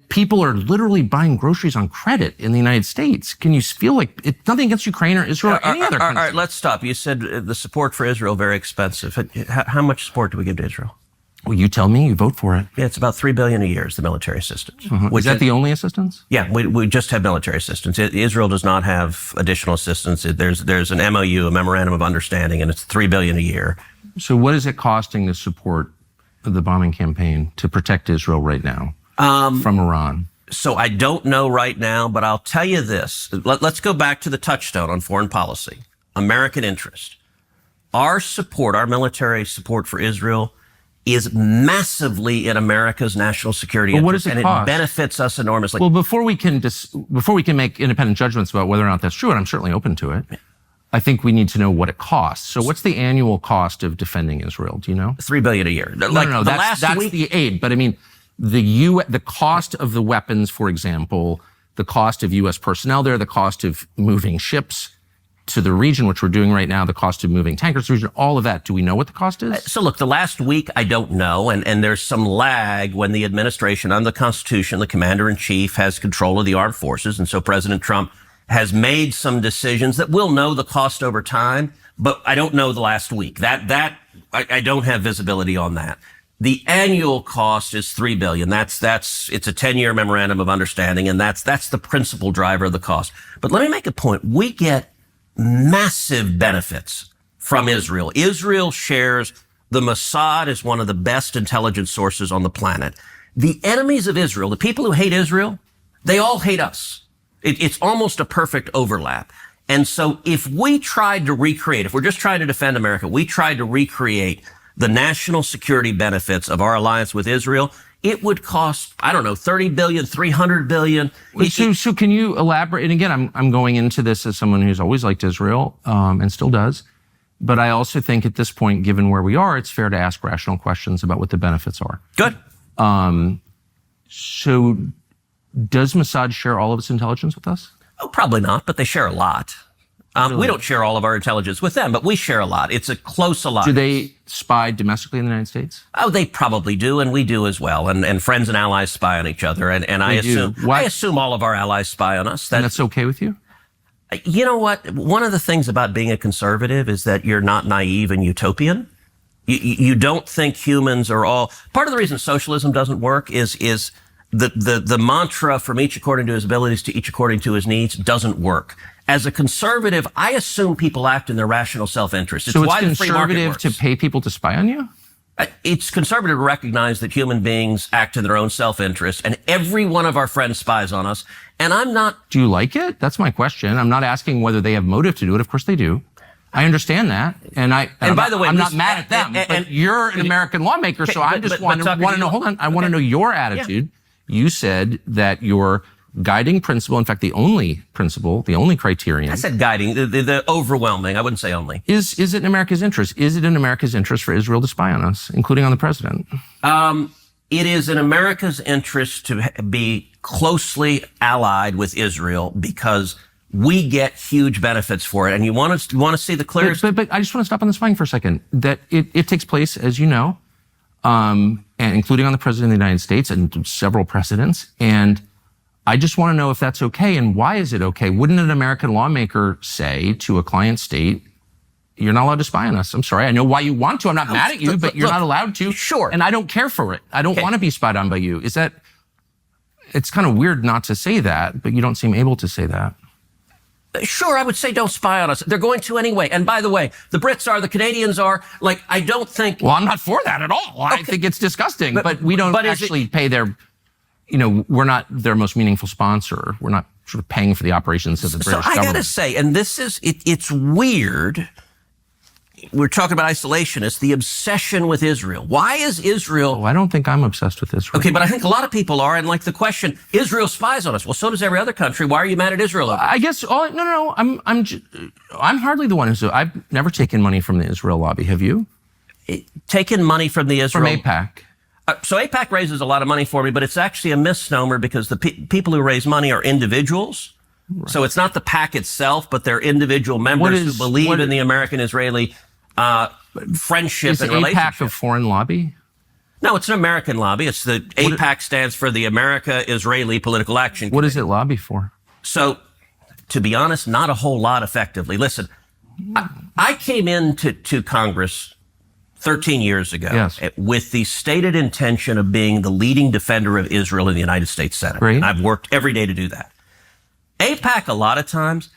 people are literally buying groceries on credit in the United States. Can you feel like it's nothing against Ukraine or Israel or any other country? All right, let's stop. You said the support for Israel very expensive. How much support do we give to Israel? Well, you tell me. You vote for it. Yeah, it's about $3 billion a year is the military assistance. Is that the only assistance? Yeah, we just have military assistance. Israel does not have additional assistance. There's an MOU, a memorandum of understanding, and it's $3 billion a year. So what is it costing to support the bombing campaign to protect Israel right now from Iran? So I don't know right now, but I'll tell you this. Let's go back to the touchstone on foreign policy, American interest. Our support, our military support for Israel is massively in America's national security interest. What does it cost? It benefits us enormously. Well, before we can make independent judgments about whether or not that's true, and I'm certainly open to it, I think we need to know what it costs. So what's the annual cost of defending Israel? Do you know? $3 billion a year. No, that's the aid. But I mean, the cost of the weapons, for example, the cost of U.S. personnel there, the cost of moving ships to the region, which we're doing right now, the cost of moving tankers to the region, all of that. Do we know what the cost is? So look, the last week, I don't know. And there's some lag when the administration, under the Constitution, the commander-in-chief has control of the armed forces. And so President Trump has made some decisions that we'll know the cost over time, but I don't know the last week. I don't have visibility on that. The annual cost is $3 billion. It's a 10-year memorandum of understanding, and that's the principal driver of the cost. But let me make a point. We get massive benefits from Israel. Israel shares the Mossad is one of the best intelligence sources on the planet. The enemies of Israel, the people who hate Israel, they all hate us. It's almost a perfect overlap. And so if we tried to recreate, if we're just trying to defend America, we tried to recreate the national security benefits of our alliance with Israel, it would cost, I don't know, $30 billion, $300 billion. So can you elaborate? And again, I'm going into this as someone who's always liked Israel, and still does. But I also think at this point, given where we are, it's fair to ask rational questions about what the benefits are. Good. So does Mossad share all of its intelligence with us? Oh, probably not, but they share a lot. Really? We don't share all of our intelligence with them, but we share a lot. It's a close alliance. Do they spy domestically in the United States? Oh, they probably do, and we do as well. And friends and allies spy on each other. And I assume all of our allies spy on us. And that's okay with you? You know what? One of the things about being a conservative is that you're not naive and utopian. You don't think humans are all... Part of the reason socialism doesn't work is the mantra from each according to his abilities to each according to his needs doesn't work. As a conservative, I assume people act in their rational self-interest. So it's conservative to pay people to spy on you? It's conservative to recognize that human beings act in their own self-interest, and every one of our friends spies on us. And I'm not... Do you like it? That's my question. I'm not asking whether they have motive to do it. Of course they do. I understand that. And by the way, I'm not mad at them. But you're an American lawmaker, so I just want to know, hold on, I want to know your attitude. Yeah. You said that your guiding principle, in fact, the only principle, the only criterion. I said guiding, the overwhelming, I wouldn't say only. Is it in America's interest? Is it in America's interest for Israel to spy on us, including on the president? It is in America's interest to be closely allied with Israel because we get huge benefits for it. And you want to see the clearest... But I just want to stop on the spying for a second. That it takes place, as you know, and including on the president of the United States and several presidents. And I just want to know if that's okay and why is it okay? Wouldn't an American lawmaker say to a client state, you're not allowed to spy on us? I'm sorry. I know why you want to. I'm not mad at you, but you're not allowed to. Sure. And I don't care for it. I don't want to be spied on by you. It's kind of weird not to say that, but you don't seem able to say that. Sure, I would say don't spy on us. They're going to anyway. And by the way, the Brits are, the Canadians are. Like, I don't think... Well, I'm not for that at all. I think it's disgusting. But we don't actually pay their... we're not their most meaningful sponsor. We're not sort of paying for the operations of the British government. So I got to say, and this is... It's weird. We're talking about isolationists, the obsession with Israel. Why is Israel... Oh, I don't think I'm obsessed with Israel. Okay, but I think a lot of people are. And like the question, Israel spies on us. Well, so does every other country. Why are you mad at Israel? I guess... No. I'm hardly the one who's... I've never taken money from the Israel lobby. Have you? Taken money from the Israel... From AIPAC. So AIPAC raises a lot of money for me, but it's actually a misnomer because the people who raise money are individuals. Right. So it's not the PAC itself, but they're individual members who believe in the American-Israeli friendship and relationship. Is AIPAC a foreign lobby? No, it's an American lobby. It's the AIPAC stands for the America-Israeli Political Action Committee. What does it lobby for? So, to be honest, not a whole lot effectively. Listen, I came into Congress 13 years ago with the stated intention of being the leading defender of Israel in the United States Senate. Great. And I've worked every day to do that. AIPAC, a lot of times,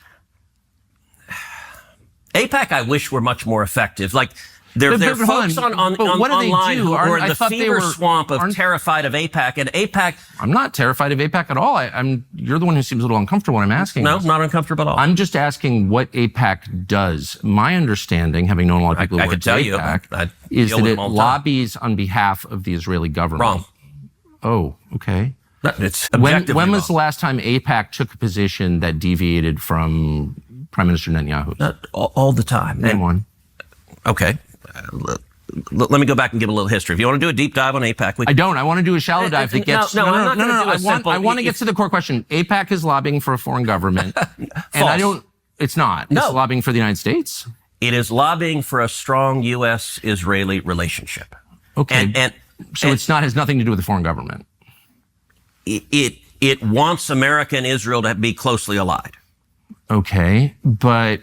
AIPAC, I wish were much more effective. Like, there are folks online who are in the fever swamp of terrified of AIPAC, and AIPAC... I'm not terrified of AIPAC at all. You're the one who seems a little uncomfortable when I'm asking. No, not uncomfortable at all. I'm just asking what AIPAC does. My understanding, having known a lot of people who work at AIPAC, is that it lobbies on behalf of the Israeli government. Wrong. Oh, okay. It's objectively when was the last time AIPAC took a position that deviated from Prime Minister Netanyahu? All the time. Name one. Okay. Let me go back and give a little history. If you want to do a deep dive on AIPAC, I don't. I want to do a shallow dive that gets. No. I want to get to the core question. AIPAC is lobbying for a foreign government, and I don't. It's not. It's lobbying for the United States. It is lobbying for a strong U.S.-Israeli relationship. Okay, so it's not has nothing to do with the foreign government. It wants America and Israel to be closely allied. Okay, but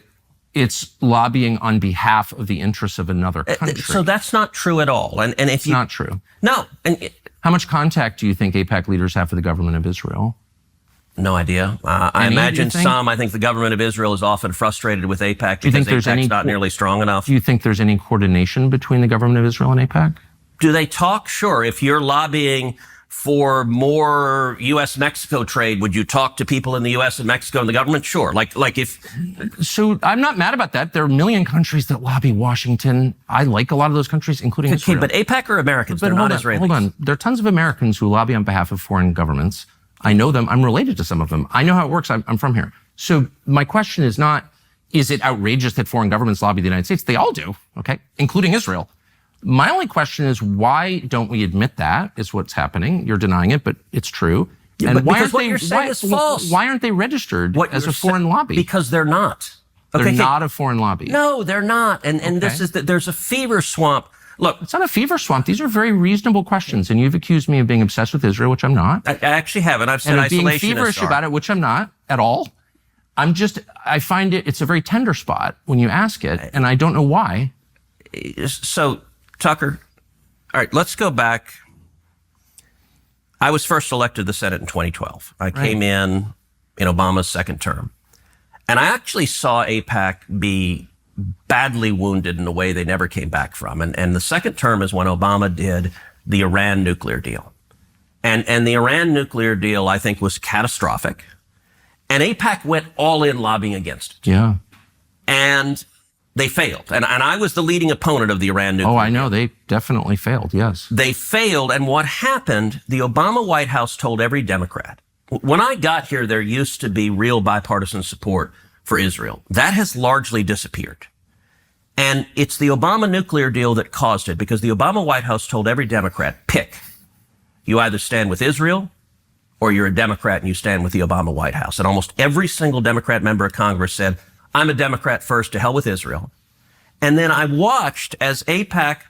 it's lobbying on behalf of the interests of another country. So that's not true at all. And if it's not true. No. How much contact do you think AIPAC leaders have with the government of Israel? No idea. I imagine some. I think the government of Israel is often frustrated with AIPAC because AIPAC's not nearly strong enough. Do you think there's any coordination between the government of Israel and AIPAC? Do they talk? Sure. If you're lobbying for more U.S.-Mexico trade, would you talk to people in the U.S. and Mexico and the government? Sure. Like if... So I'm not mad about that. There are a million countries that lobby Washington. I like a lot of those countries, including Israel. But AIPAC are Americans. They're not Israelis. Hold on. There are tons of Americans who lobby on behalf of foreign governments. I know them. I'm related to some of them. I know how it works. I'm from here. So my question is not, is it outrageous that foreign governments lobby the United States? They all do, okay, including Israel. My only question is, why don't we admit that is what's happening? You're denying it, but it's true. Yeah, and why aren't they registered as a foreign lobby? Because they're not. They're not a foreign lobby. No, they're not. And this is there's a fever swamp. Look, it's not a fever swamp. These are very reasonable questions, and you've accused me of being obsessed with Israel, which I'm not. I actually haven't. I've said isolationist. And being feverish about it, which I'm not at all. I find it's a very tender spot when you ask it, and I don't know why. So, Tucker, all right, let's go back. I was first elected to the Senate in 2012. I came in Obama's second term. And I actually saw AIPAC be badly wounded in a way they never came back from. And the second term is when Obama did the Iran nuclear deal. And the Iran nuclear deal, I think, was catastrophic. And AIPAC went all in lobbying against it. Yeah. And they failed. And I was the leading opponent of the Iran nuclear deal. Oh, I know. They definitely failed, yes. They failed. And what happened, the Obama White House told every Democrat, when I got here, there used to be real bipartisan support for Israel. That has largely disappeared. And it's the Obama nuclear deal that caused it, because the Obama White House told every Democrat, pick. You either stand with Israel or you're a Democrat and you stand with the Obama White House. And almost every single Democrat member of Congress said, I'm a Democrat first, to hell with Israel. And then I watched as AIPAC,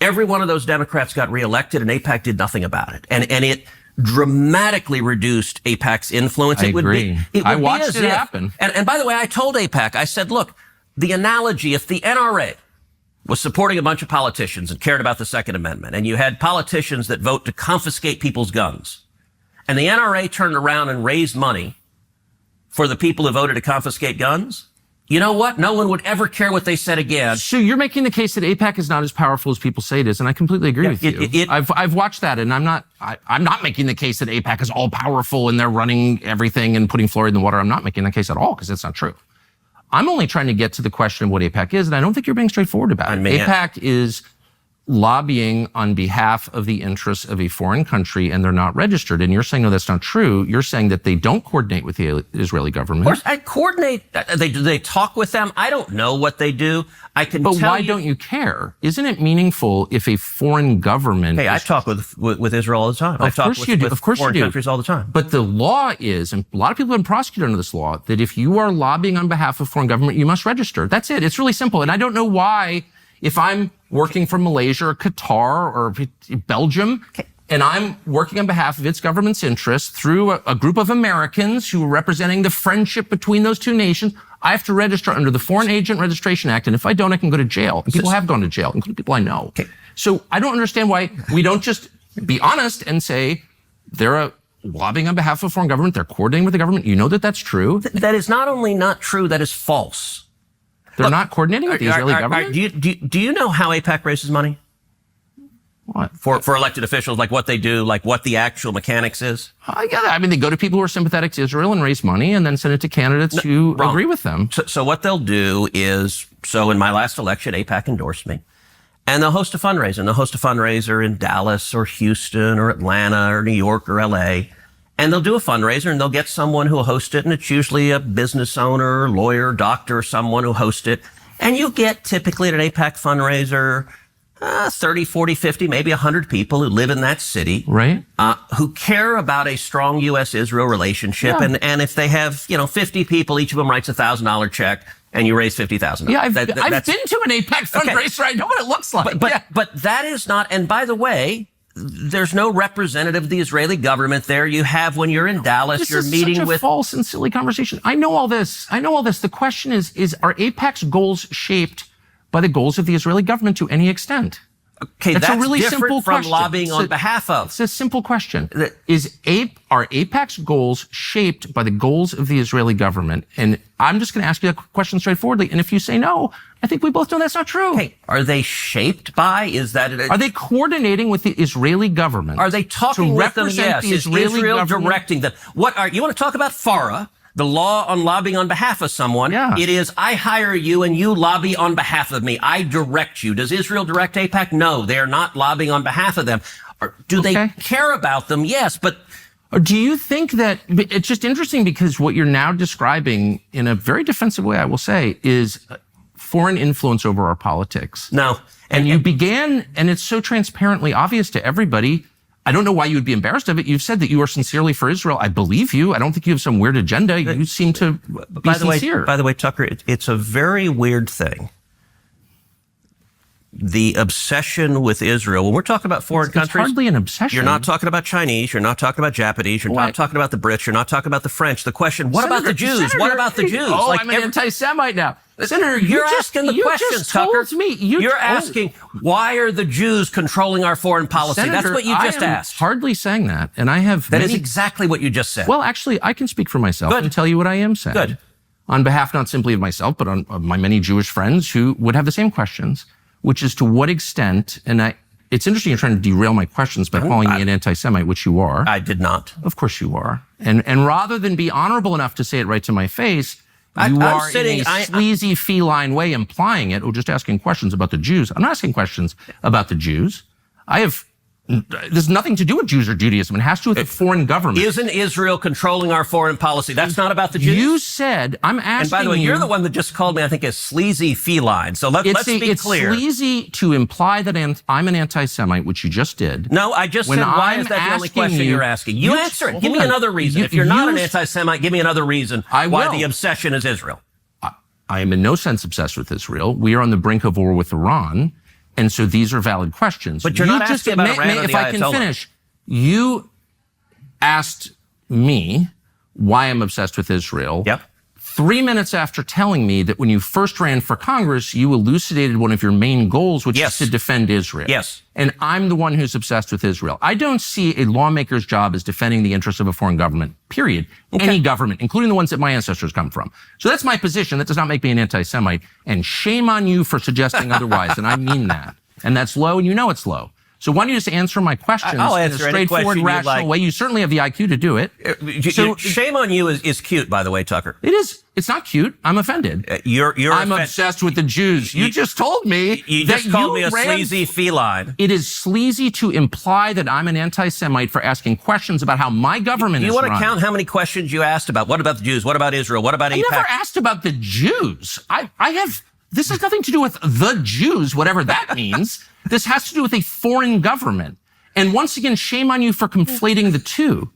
every one of those Democrats got reelected and AIPAC did nothing about it. And it dramatically reduced AIPAC's influence. I agree. I watched it happen. And by the way, I told AIPAC, I said, look, the analogy, if the NRA was supporting a bunch of politicians and cared about the Second Amendment, and you had politicians that vote to confiscate people's guns, and the NRA turned around and raised money for the people who voted to confiscate guns, you know what? No one would ever care what they said again. So you're making the case that AIPAC is not as powerful as people say it is, and I completely agree with you. I've watched that, and I'm not making the case that AIPAC is all powerful and they're running everything and putting fluoride in the water. I'm not making that case at all, because that's not true. I'm only trying to get to the question of what AIPAC is, and I don't think you're being straightforward about it. AIPAC is lobbying on behalf of the interests of a foreign country, and they're not registered. And you're saying, no, that's not true. You're saying that they don't coordinate with the Israeli government. Of course, I coordinate. Do they talk with them? I don't know what they do. I can tell you. But why don't you care? Isn't it meaningful if a foreign government... Hey, I talk with Israel all the time. I talk with foreign countries all the time. But the law is, and a lot of people have been prosecuted under this law, that if you are lobbying on behalf of foreign government, you must register. That's it. It's really simple. And I don't know why, if I'm working from Malaysia or Qatar or Belgium. Okay. And I'm working on behalf of its government's interests through a group of Americans who are representing the friendship between those two nations. I have to register under the Foreign Agent Registration Act. And if I don't, I can go to jail. And people have gone to jail, including people I know. Okay. So I don't understand why we don't just be honest and say they're lobbying on behalf of a foreign government. They're coordinating with the government. You know that that's true. That is not only not true, that is false. They're not coordinating with the Israeli government? Do you know how AIPAC raises money? What? For elected officials, like what they do, like what the actual mechanics is? Yeah, I mean, they go to people who are sympathetic to Israel and raise money and then send it to candidates who agree with them. So what they'll do is, so in my last election, AIPAC endorsed me. And they'll host a fundraiser. And they'll host a fundraiser in Dallas or Houston or Atlanta or New York or LA. And they'll do a fundraiser and they'll get someone who will host it. And it's usually a business owner, lawyer, doctor, someone who hosts it. And you get typically at an AIPAC fundraiser, 30, 40, 50, maybe 100 people who live in that city. Right. Who care about a strong U.S.-Israel relationship. Yeah. And if they have, 50 people, each of them writes $1,000 check and you raise $50,000. Yeah, I've been to an AIPAC fundraiser. I know what it looks like. But that is not, and by the way, there's no representative of the Israeli government there. You have, when you're in Dallas, you're meeting such a with false and silly conversation. I know all this. The question is are AIPAC's goals shaped by the goals of the Israeli government to any extent? Okay, that's a really different simple from question. lobbying on behalf of. It's a simple question. Are AIPAC's goals shaped by the goals of the Israeli government? And I'm just going to ask you that question straightforwardly. And if you say no, I think we both know that's not true. Okay, are they shaped by? Are they coordinating with the Israeli government? Are they talking with them? Yes. The Israeli Israel government directing them? You want to talk about FARA? The law on lobbying on behalf of someone. Yeah. It is, I hire you and you lobby on behalf of me. I direct you. Does Israel direct AIPAC? No, they are not lobbying on behalf of them. Do they care about them? Yes, but do you think that it's just interesting because what you're now describing in a very defensive way, I will say, is foreign influence over our politics. No. And you began, and it's so transparently obvious to everybody. I don't know why you would be embarrassed of it. You've said that you are sincerely for Israel. I believe you. I don't think you have some weird agenda. You seem to be sincere. By the way, Tucker, it's a very weird thing. The obsession with Israel, when we're talking about foreign countries. It's hardly an obsession. You're not talking about Chinese. You're not talking about Japanese. You're not talking about the Brits. You're not talking about the French. The question, what about the Jews? What about the Jews? Oh, I'm an anti-Semite now. Senator, you're asking the questions, Tucker. You're asking, why are the Jews controlling our foreign policy? Senator, that's what you just asked. Hardly saying that. And I have That is exactly what you just said. Well, actually, I can speak for myself and tell you what I am saying. Good. On behalf not simply of myself, but on my many Jewish friends who would have the same questions, which is to what extent, and it's interesting you're trying to derail my questions by calling me an anti-Semite, which you are. I did not. Of course you are. And rather than be honorable enough to say it right to my face, you are in a sleazy feline way implying it or just asking questions about the Jews. I'm not asking questions about the Jews. There's nothing to do with Jews or Judaism. It has to do with the foreign government. Isn't Israel controlling our foreign policy? That's not about the Jews. You said, I'm asking you. And by the way, you're the one that just called me, I think, a sleazy feline. So let's be clear. It's sleazy to imply that I'm an anti-Semite, which you just did. No, I just said, why is that the only question you're asking? You answer it. Give me another reason. If you're not an anti-Semite, give me another reason why the obsession is Israel. I am in no sense obsessed with Israel. We are on the brink of war with Iran. And so these are valid questions. But you're not asking about Iran or the Ayatollah. If I can finish, you asked me why I'm obsessed with Israel. Yep. 3 minutes after telling me that when you first ran for Congress, you elucidated one of your main goals, which is to defend Israel. Yes. And I'm the one who's obsessed with Israel. I don't see a lawmaker's job as defending the interests of a foreign government, period. Okay. Any government, including the ones that my ancestors come from. So that's my position. That does not make me an anti-Semite. And shame on you for suggesting otherwise. And I mean that. And that's low, and you know it's low. So why don't you just answer my questions in a straightforward, rational way? You certainly have the IQ to do it. So shame on you is cute, by the way, Tucker. It is. It's not cute. I'm offended. I'm obsessed with the Jews. You just told me you just called me a sleazy feline. It is sleazy to imply that I'm an anti-Semite for asking questions about how my government is run. You want to count how many questions you asked about? What about the Jews? What about Israel? What about AIPAC? I never asked about the Jews. This has nothing to do with the Jews, whatever that means. This has to do with a foreign government. And once again, shame on you for conflating the two.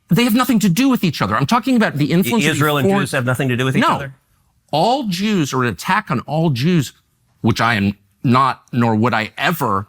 They have nothing to do with each other. I'm talking about the influence Israel of and Jews have nothing to do with each other? All Jews, or an attack on all Jews, which I am nor would I ever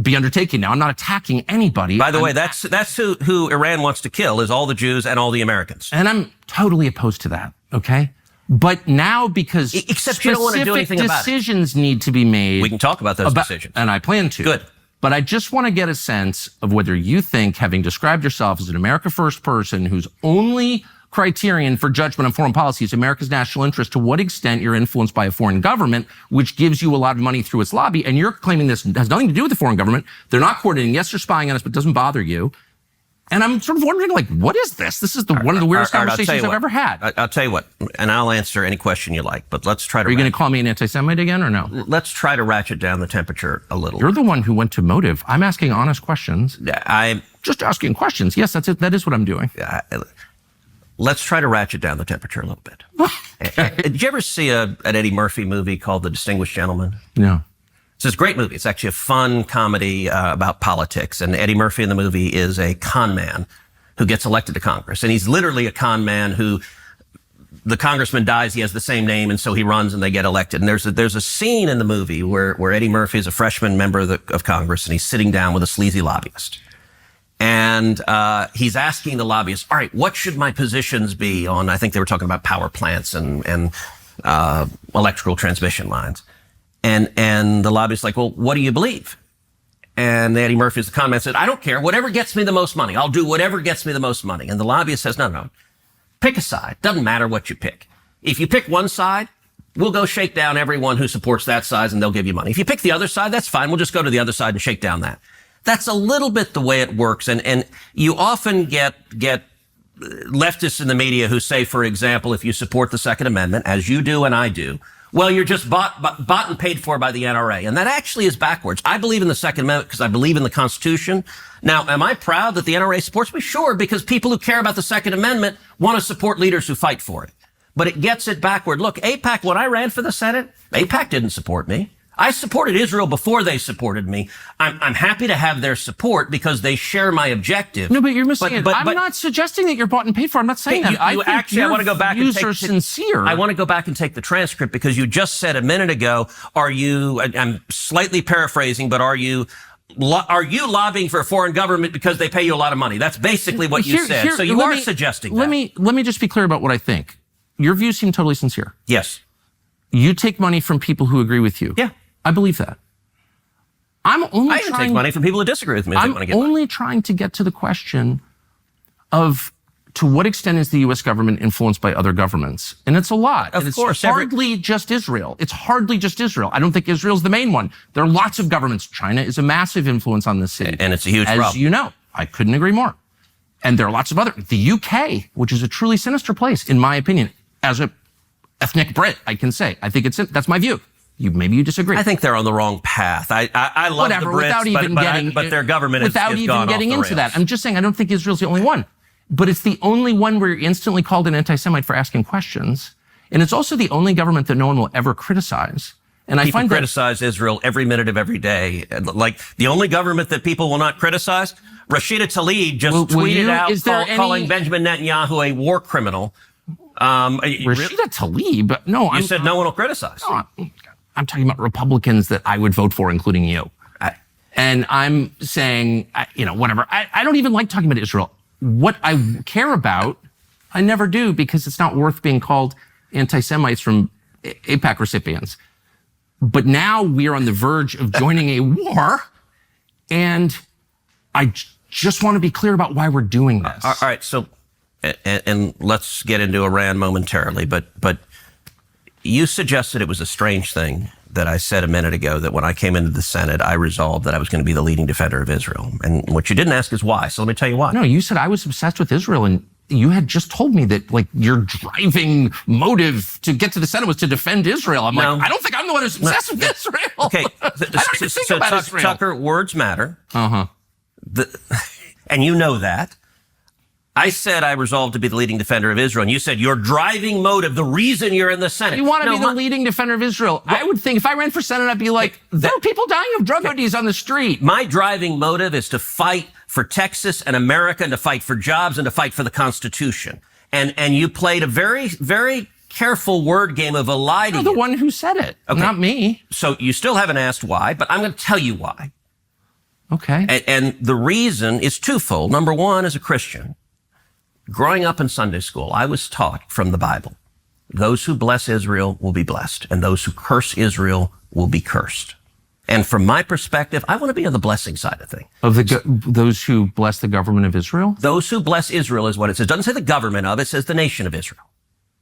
be undertaking now. I'm not attacking anybody. By the way, that's who Iran wants to kill, is all the Jews and all the Americans. And I'm totally opposed to that, okay? But now, because except you don't want to do anything about it, decisions need to be made. We can talk about those decisions. And I plan to. Good. But I just want to get a sense of whether you think, having described yourself as an America First person whose only criterion for judgment on foreign policy is America's national interest, to what extent you're influenced by a foreign government, which gives you a lot of money through its lobby, and you're claiming this has nothing to do with the foreign government. They're not coordinating. Yes, they're spying on us, but it doesn't bother you. And I'm sort of wondering, like, what is this? This is one of the weirdest conversations I've ever had. I'll tell you what, and I'll answer any question you like, but let's try to... Are you going to call me an anti-Semite again or no? Let's try to ratchet down the temperature a little. You're the one who went to motive. I'm asking honest questions. I'm just asking questions. Yes, that's it. That is what I'm doing. Let's try to ratchet down the temperature a little bit. Did you ever see an Eddie Murphy movie called The Distinguished Gentleman? No. It's this great movie. It's actually a fun comedy about politics. And Eddie Murphy in the movie is a con man who gets elected to Congress. And he's literally a con man who, the congressman dies, he has the same name, and so he runs and they get elected. And there's a scene in the movie where Eddie Murphy is a freshman member of Congress, and he's sitting down with a sleazy lobbyist. And he's asking the lobbyist, all right, what should my positions be on, I think they were talking about power plants and electrical transmission lines. And the lobbyist's like, well, what do you believe? And Eddie Murphy, as the con man, said, I don't care. Whatever gets me the most money. I'll do whatever gets me the most money. And the lobbyist says, no. Pick a side. Doesn't matter what you pick. If you pick one side, we'll go shake down everyone who supports that side and they'll give you money. If you pick the other side, that's fine. We'll just go to the other side and shake down that. That's a little bit the way it works. And you often get leftists in the media who say, for example, if you support the Second Amendment, as you do and I do, well, you're just bought and paid for by the NRA. And that actually is backwards. I believe in the Second Amendment because I believe in the Constitution. Now, am I proud that the NRA supports me? Sure, because people who care about the Second Amendment want to support leaders who fight for it. But it gets it backward. Look, AIPAC, when I ran for the Senate, AIPAC didn't support me. I supported Israel before they supported me. I'm happy to have their support because they share my objective. No, but you're missing it. I'm not suggesting that you're bought and paid for. I'm not saying that. I want to go back and take sincere. I want to go back and take the transcript because you just said a minute ago, I'm slightly paraphrasing, but are you lobbying for a foreign government because they pay you a lot of money? That's basically what you said. So you are suggesting that. Let me just be clear about what I think. Your views seem totally sincere. Yes. You take money from people who agree with you. Yeah. I believe that. I take money from people who disagree with me. I'm only trying to get to the question of to what extent is the U.S. government influenced by other governments? And it's a lot. Of course. It's hardly just Israel. It's hardly just Israel. I don't think Israel's the main one. There are lots of governments. China is a massive influence on this city. And it's a huge problem. As you know, I couldn't agree more. And there are lots of other. The UK, which is a truly sinister place, in my opinion, as a ethnic Brit, I can say. I think that's my view. Maybe you disagree. I think they're on the wrong path. I love the Brits, but their government has gone off the rails. Without even getting into that. I'm just saying, I don't think Israel's the only one. But it's the only one where you're instantly called an anti-Semite for asking questions. And it's also the only government that no one will ever criticize. And people criticize Israel every minute of every day. Like, the only government that people will not criticize, Rashida Tlaib just tweeted out calling Benjamin Netanyahu a war criminal. Rashida Tlaib? No, you said no one will criticize. No, I'm talking about Republicans that I would vote for, including you. And I'm saying, whatever. I don't even like talking about Israel. What I care about, I never do because it's not worth being called anti-Semites from AIPAC recipients. But now we are on the verge of joining a war, and I just want to be clear about why we're doing this. All right, so, and let's get into Iran momentarily, but you suggested it was a strange thing that I said a minute ago, that when I came into the Senate, I resolved that I was going to be the leading defender of Israel. And what you didn't ask is why. So let me tell you why. No, you said I was obsessed with Israel, and you had just told me that, like, your driving motive to get to the Senate was to defend Israel. I'm like, I don't think I'm the one who's obsessed with Israel. Okay. I don't even think about Israel. Tucker, words matter. Uh-huh. And you know that. I said I resolved to be the leading defender of Israel, and you said your driving motive, the reason you're in the Senate. You want to be the leading defender of Israel. I would think if I ran for Senate, I'd be like, there are people dying of drug ODs on the street. My driving motive is to fight for Texas and America, and to fight for jobs, and to fight for the Constitution. And you played a very, very careful word game of eliding You're the one who said it, not me. So you still haven't asked why, but I'm going to tell you why. Okay. And the reason is twofold. Number one, as a Christian, growing up in Sunday school, I was taught from the Bible, those who bless Israel will be blessed, and those who curse Israel will be cursed. And from my perspective, I want to be on the blessing side of things. Of those who bless the government of Israel? Those who bless Israel is what it says. It doesn't say the government of, it says the nation of Israel.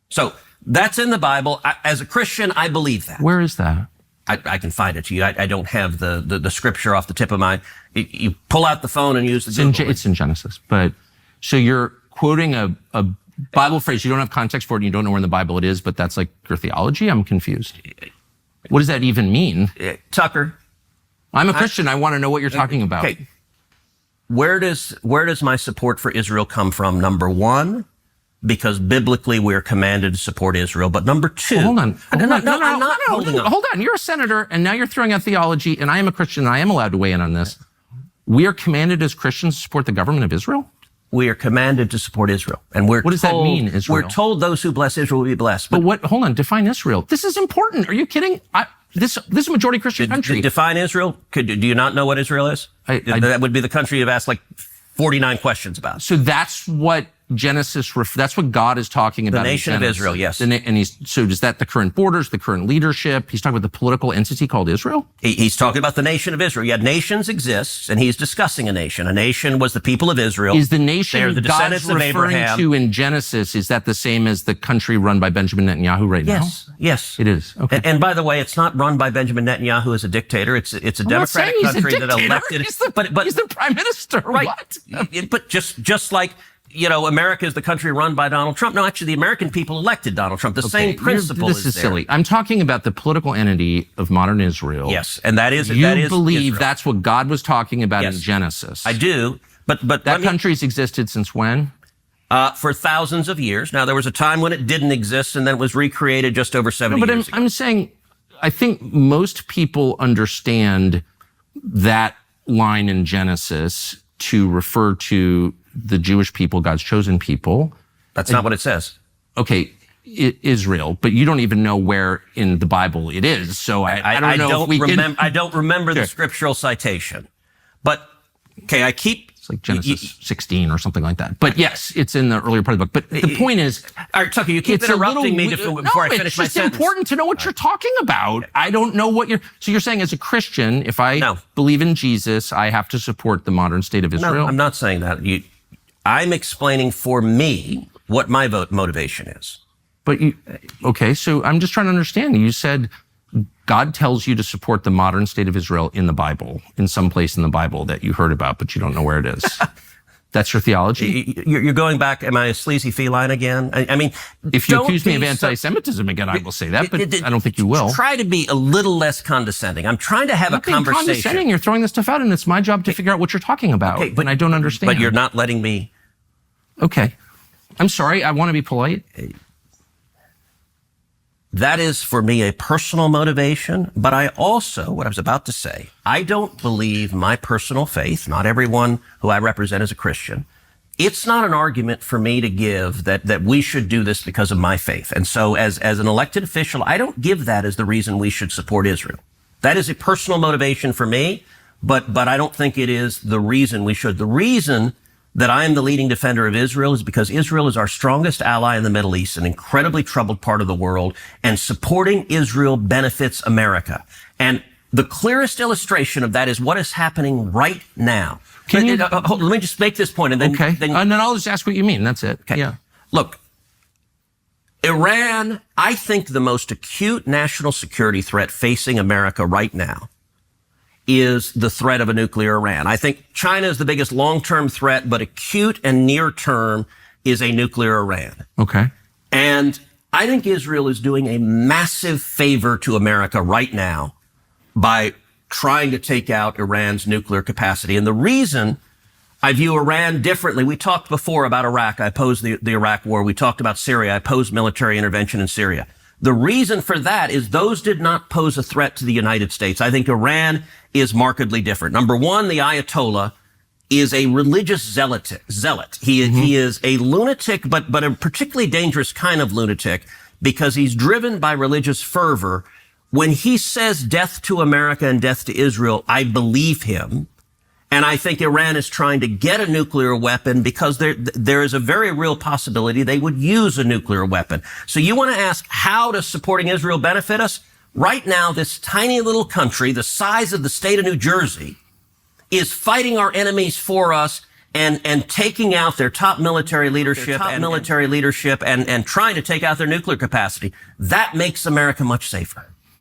So that's in the Bible. As a Christian, I believe that. Where is that? I can find it to you. I don't have the scripture off the tip of my, you pull out the phone and use the Google. It's in Genesis. But so you're quoting a Bible phrase. You don't have context for it and you don't know where in the Bible it is, but that's like your theology? I'm confused. What does that even mean? Tucker. I'm a Christian. I want to know what you're talking about. Okay. Where does my support for Israel come from? Number one, because biblically we're commanded to support Israel. But number two, hold on. I'm not holding on. Hold on. You're a senator and now you're throwing out theology and I am a Christian and I am allowed to weigh in on this. We are commanded as Christians to support the government of Israel? We are commanded to support Israel. And what does that mean, Israel? We're told those who bless Israel will be blessed. But hold on, define Israel. This is important. Are you kidding? This is a majority Christian country. Define Israel? Do you not know what Israel is? That would be the country you've asked like 49 questions about. So that's what Genesis, that's what God is talking about. The nation of Israel, yes. And so is that the current borders, the current leadership? He's talking about the political entity called Israel? He's talking about the nation of Israel. Yeah, nations exist, and he's discussing a nation. A nation was the people of Israel. Is the nation They're the descendants God's of referring Abraham. to in Genesis, is that the same as the country run by Benjamin Netanyahu right now? Yes. It is. Okay. And by the way, it's not run by Benjamin Netanyahu as a dictator. It's a democratic country that elected. He's the prime minister. Right. What? But just like, America is the country run by Donald Trump. No, actually, the American people elected Donald Trump. The same principle This is there. silly. I'm talking about the political entity of modern Israel. Yes, and that is You believe Israel. that's what God was talking about in Yes. Genesis. I do, but that country's existed since when? For thousands of years. Now, there was a time when it didn't exist, and then it was recreated just over 70 years ago. I'm saying, I think most people understand that line in Genesis to refer to the Jewish people, God's chosen people. That's not what it says. Okay, Israel, but you don't even know where in the Bible it is. So I don't know if we can. I don't remember the scriptural citation. But, okay, It's like Genesis 16 or something like that. But yes, it's in the earlier part of the book. But the point is... All right, Tucker, you keep interrupting me before I finish my sentence. It's just important to know what you're talking about. I don't know what you're... So you're saying as a Christian, if I believe in Jesus, I have to support the modern state of Israel? No, I'm not saying that. I'm explaining for me what my motivation is. But okay, so I'm just trying to understand. You said God tells you to support the modern state of Israel in the Bible, in some place in the Bible that you heard about, but you don't know where it is. That's your theology? You're going back, am I a sleazy feline again? I mean, if you accuse me of anti-Semitism again, I will say that, but I don't think you will. Try to be a little less condescending. I'm trying to have a conversation. Condescending. You're throwing this stuff out, and it's my job to figure out what you're talking about. Okay, but I don't understand. But you're not letting me. Okay. I'm sorry. I want to be polite. That is for me a personal motivation, but I also, what I was about to say, I don't believe my personal faith, not everyone who I represent is a Christian. It's not an argument for me to give that we should do this because of my faith. And so as an elected official, I don't give that as the reason we should support Israel. That is a personal motivation for me, but I don't think it is the reason we should. The reason that I am the leading defender of Israel is because Israel is our strongest ally in the Middle East, an incredibly troubled part of the world, and supporting Israel benefits America. And the clearest illustration of that is what is happening right now. Let me just make this point, and then... Okay, and then I'll just ask what you mean. That's it. Okay. Yeah. Look, Iran, I think the most acute national security threat facing America right now is the threat of a nuclear Iran. I think China is the biggest long-term threat, but acute and near-term is a nuclear Iran. Okay. And I think Israel is doing a massive favor to America right now by trying to take out Iran's nuclear capacity. And the reason I view Iran differently, we talked before about Iraq. I opposed the Iraq war. We talked about Syria. I opposed military intervention in Syria. The reason for that is those did not pose a threat to the United States. I think Iran is markedly different. Number one, the Ayatollah is a religious zealot. He is a lunatic, but a particularly dangerous kind of lunatic. because he's driven by religious fervor. When he says death to America and death to Israel, I believe him. And I think Iran is trying to get a nuclear weapon because there is a very real possibility they would use a nuclear weapon. So you want to ask, how does supporting Israel benefit us? Right now, this tiny little country, the size of the state of New Jersey, is fighting our enemies for us and taking out their top military leadership and trying to take out their nuclear capacity. That makes America much safer.